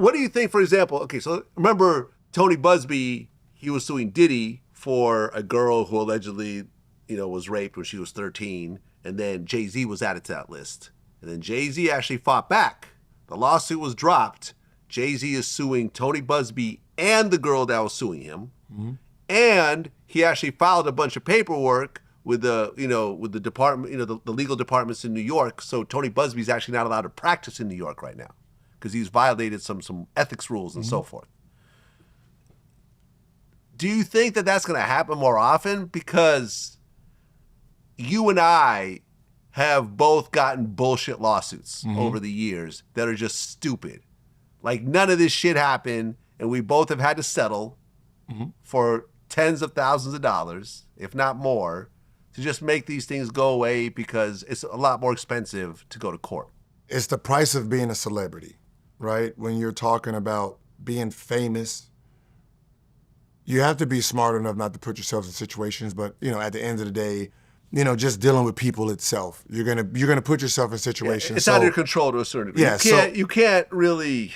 what do you think, for example, okay, so remember Tony Buzbee, he was suing Diddy for a girl who allegedly, was raped when she was 13, and then JayZ was added to that list. And then JayZ actually fought back. The lawsuit was dropped. JayZ is suing Tony Buzbee and the girl that was suing him. Mm-hmm. And he actually filed a bunch of paperwork with the department, the legal departments in New York. So Tony Buzbee's actually not allowed to practice in New York right now because he's violated some ethics rules and so forth. Do you think that that's going to happen more often? Because you and I have both gotten bullshit lawsuits over the years that are just stupid. Like none of this shit happened, and we both have had to settle for tens of thousands of dollars, if not more, to just make these things go away because it's a lot more expensive to go to court. It's the price of being a celebrity, right? When you're talking about being famous, you have to be smart enough not to put yourself in situations, but at the end of the day, just dealing with people itself, you're gonna put yourself in situations. Yeah, it's out of your control to a certain degree. Yeah, you can't really.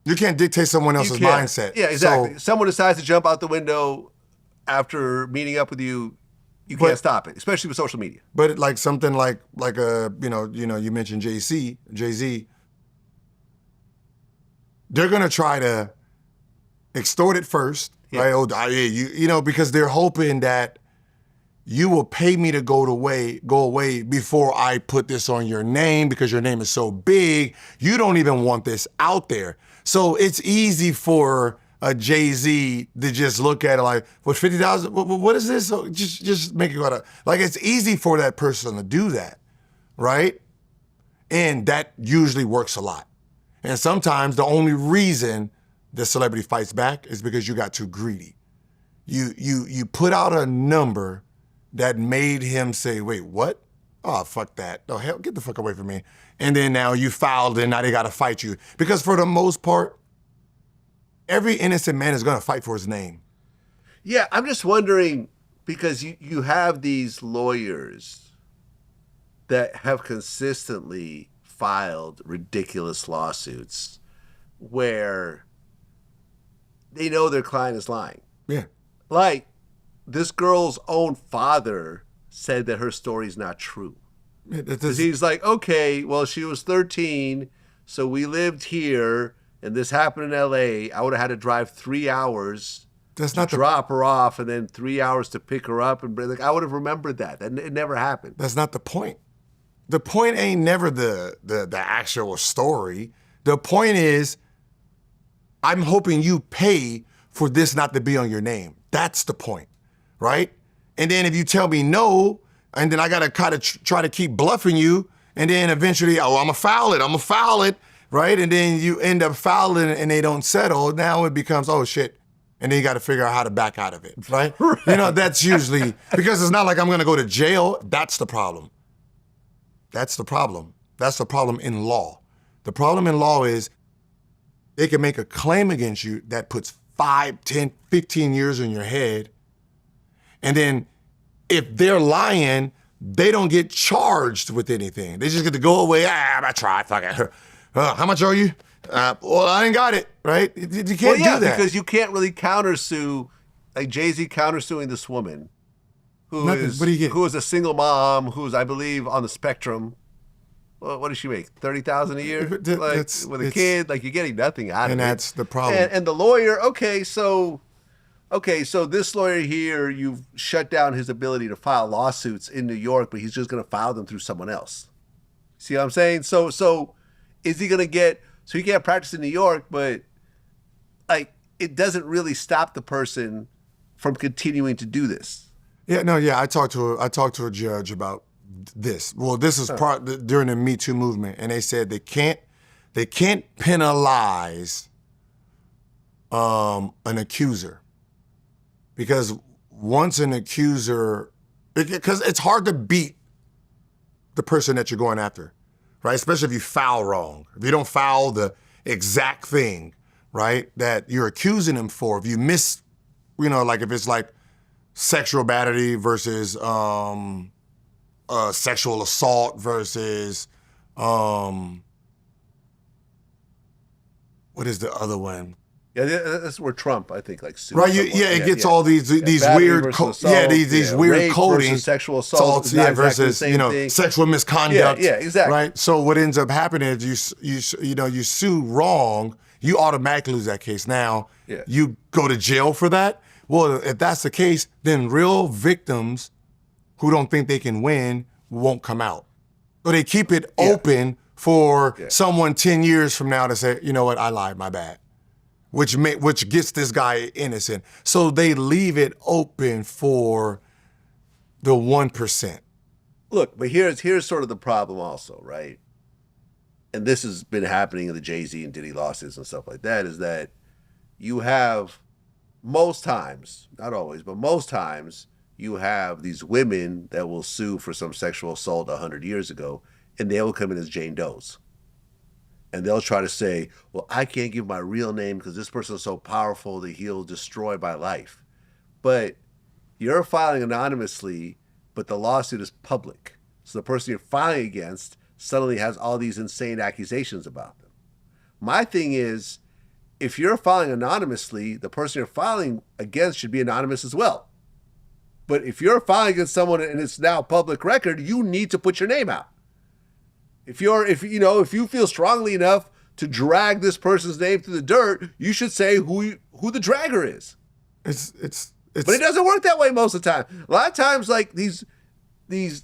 You can't dictate someone else's mindset. Yeah, exactly. Someone decides to jump out the window after meeting up with you. You can't stop it, especially with social media. But like something like you mentioned JayZ, they're gonna try to extort it first, right? Oh, because they're hoping that you will pay me to go away before I put this on your name because your name is so big. You don't even want this out there. So it's easy for a JayZ to just look at it like, what, 50,000? What is this? So just make it go to, like, it's easy for that person to do that, right? And that usually works a lot. And sometimes the only reason the celebrity fights back is because you got too greedy. You put out a number that made him say, wait, what? Oh, fuck that. Oh, hell, get the fuck away from me. And then now you filed and now they got to fight you. Because for the most part, every innocent man is going to fight for his name. Yeah, I'm just wondering, because you have these lawyers that have consistently filed ridiculous lawsuits where they know their client is lying. Yeah. Like, this girl's own father said that her story's not true. Because he's like, okay, well, she was 13, so we lived here, and this happened in L.A. I would have had to drive 3 hours to drop her off, and then 3 hours to pick her up. And like, I would have remembered that. It never happened. That's not the point. The point ain't never the actual story. The point is, I'm hoping you pay for this not to be on your name. That's the point, right? And then if you tell me no, and then I got to kind of try to keep bluffing you, and then eventually, I'm going to foul it, right? And then you end up fouling and they don't settle. Now it becomes, oh, shit. And then you got to figure out how to back out of it, right? Right. That's usually, because it's not like I'm going to go to jail. That's the problem. That's the problem. That's the problem in law. The problem in law is they can make a claim against you that puts 5, 10, 15 years in your head. And then if they're lying, they don't get charged with anything. They just get to go away. I tried, fuck it. How much are you? Well, I ain't got it, right? You can't do that. Because you can't really countersue, like JayZ countersuing this woman who is a single mom, who's, I believe, on the spectrum. Well, what does she make? $30,000 a year? Like, with a kid? Like, you're getting nothing out of it. And that's the problem. And the lawyer, so this lawyer here, you've shut down his ability to file lawsuits in New York, but he's just going to file them through someone else. See what I'm saying? So is he going to get, so he can't practice in New York, but like, it doesn't really stop the person from continuing to do this. I talked to a judge about this. Well, this is during the Me Too movement, and they said they can't penalize an accuser. Because once an accuser, because it's hard to beat the person that you're going after, right? Especially if you foul wrong. If you don't foul the exact thing, right, that you're accusing them for. If you miss, like if it's like sexual battery versus sexual assault versus what is the other one? Yeah, that's where Trump, I think, like sued Right, someone. it gets all these battery weird, versus assault, these weird rape coding, versus sexual assault, assaults, versus thing. sexual misconduct. Yeah, exactly. Right. So what ends up happening is you sue wrong, you automatically lose that case. Now you go to jail for that. Well, if that's the case, then real victims who don't think they can win won't come out. So they keep it open for someone 10 years from now to say, you know what, I lied, my bad. Which gets this guy innocent. So they leave it open for the 1%. Look, but here's sort of the problem also, right? And this has been happening in the JayZ and Diddy lawsuits and stuff like that, is that you have most times, not always, but most times, you have these women that will sue for some sexual assault 100 years ago, and they will come in as Jane Does. And they'll try to say, well, I can't give my real name because this person is so powerful that he'll destroy my life. But you're filing anonymously, but the lawsuit is public. So the person you're filing against suddenly has all these insane accusations about them. My thing is, if you're filing anonymously, the person you're filing against should be anonymous as well. But if you're filing against someone and it's now public record, you need to put your name out. If you feel strongly enough to drag this person's name through the dirt, you should say who the dragger is. But it doesn't work that way most of the time. A lot of times, like these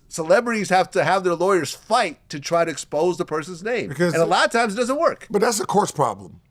celebrities have to have their lawyers fight to try to expose the person's name, and a lot of times it doesn't work. But that's the court's problem.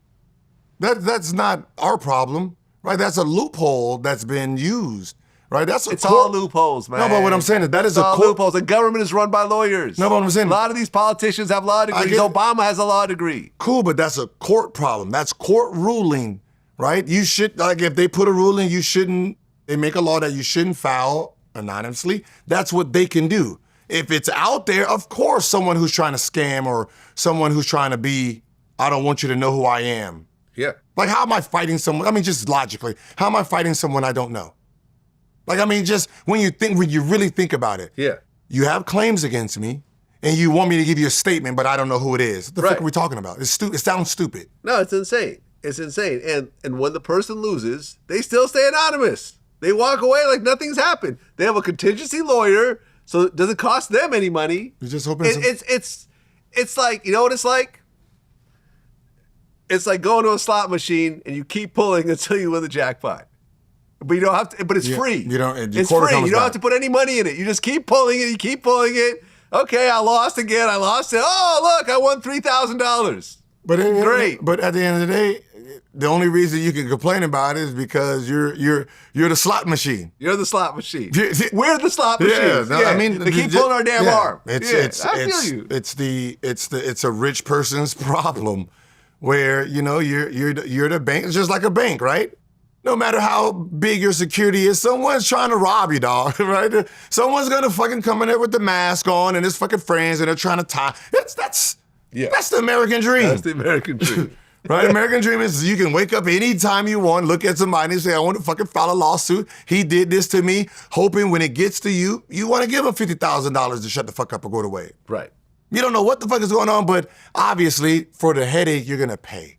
That's not our problem, right? That's a loophole that's been used. Right, it's all loopholes, man. No, but what I'm saying is that is a court. Loopholes. The government is run by lawyers. No, but what I'm saying, a lot of these politicians have law degrees. Obama has a law degree. Cool, but that's a court problem. That's court ruling, right? You should, like, if they put a ruling, they make a law that you shouldn't file anonymously. That's what they can do. If it's out there, of course, someone who's trying to scam or someone who's trying to be, I don't want you to know who I am. Yeah. Like, how am I fighting someone? I mean, just logically, how am I fighting someone I don't know? Like, I mean, just when you really think about it. Yeah. You have claims against me, and you want me to give you a statement, but I don't know who it is. What the fuck are we talking about? It sounds stupid. No, it's insane. It's insane. And when the person loses, they still stay anonymous. They walk away like nothing's happened. They have a contingency lawyer, so it doesn't cost them any money. You're just hoping it's like, you know what it's like? It's like going to a slot machine and you keep pulling until you win the jackpot. But you don't have to. But it's free. It's free. You don't have to put any money in it. You just keep pulling it. You keep pulling it. Okay, I lost again. I lost it. Oh, look, I won $3,000. Great. But at the end of the day, the only reason you can complain about it is because you're the slot machine. You're the slot machine. We're the slop machine. I mean, they keep pulling our damn arm. I feel you. It's a rich person's problem, where you're the bank. It's just like a bank, right? No matter how big your security is, someone's trying to rob you, dog, right? Someone's gonna fucking come in there with the mask on and his fucking friends, and they're trying to tie. That's the American dream. That's the American dream. Right? American dream is you can wake up anytime you want, look at somebody and say, I want to fucking file a lawsuit. He did this to me, hoping when it gets to you, you want to give him $50,000 to shut the fuck up or go away. Right. You don't know what the fuck is going on, but obviously for the headache, you're gonna pay.